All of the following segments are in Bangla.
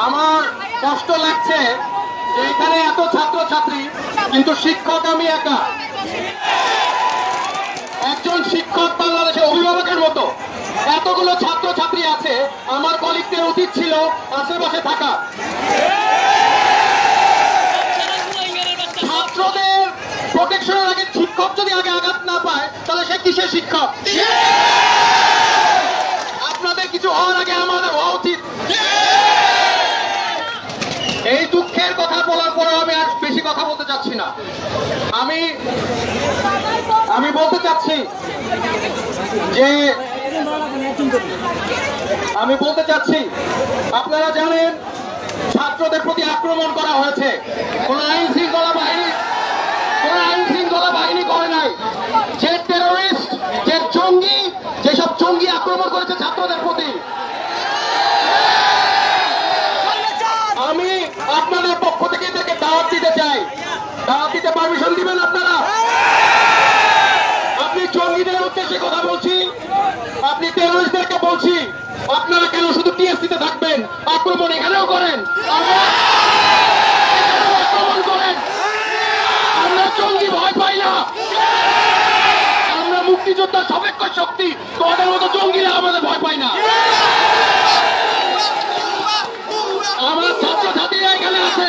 আমার কষ্ট লাগছে যে এখানে এত ছাত্রছাত্রী, কিন্তু শিক্ষক আমি একা। একজন শিক্ষক বাংলাদেশের অভিভাবকের মতো এতগুলো ছাত্রছাত্রী আছে, আমার কলিগদের উচিত ছিল আশেপাশে থাকা। ছাত্রদের প্রোটেকশনের আগে শিক্ষক যদি আগে আঘাত না পায় তাহলে সে কিসের শিক্ষক? আপনাদের কিছু হওয়ার আগে আমাদের হওয়া উচিত। এই দুঃখের কথা বলার পরেও আমি আর বেশি কথা বলতে চাচ্ছি না। আমি বলতে চাচ্ছি যে আপনারা জানেন ছাত্রদের প্রতি আক্রমণ করা হয়েছে। কোন আইন শৃঙ্খলা বাহিনী করে নাই। যে টেরোরিস্ট, যে জঙ্গি, যেসব জঙ্গি আক্রমণ করেছে ছাত্রদের প্রতি, আমি আপনাদের পক্ষ থেকে এদেরকে দাওয়াত দিতে চাই। দাওয়াত দিতে পারমিশন দিবেন আপনারা? আপনি জঙ্গিদের উদ্দেশ্যে কথা বলছি, আপনি টেরোরিস্টদেরকে বলছি, আপনারা কেন শুধু টিএসসিতে থাকবেন? আক্রমণ এখানেও করেন, আক্রমণ করেন। আমরা জঙ্গি ভয় পাই না, আমরা মুক্তিযোদ্ধার সপেক্ষ শক্তি। তোমাদের মতো জঙ্গিরা আমাদের ভয় পাই না। আমার ছাত্রছাত্রীরা এখানে আছে।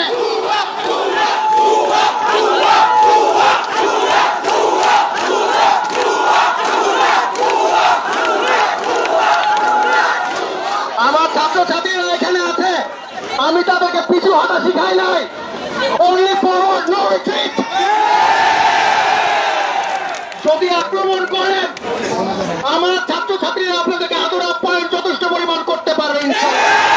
আমার ছাত্রছাত্রীরা এখানে আছে, আমি তাদেরকে পিছু হাঁটা শিখাই নাই। Only forward, no retreat. যদি আক্রমণ করেন, আমার ছাত্রছাত্রীরা আপনাদেরকে আদর আপ্যায়ন যথেষ্ট পরিমাণ করতে পারবে ইনশাআল্লাহ।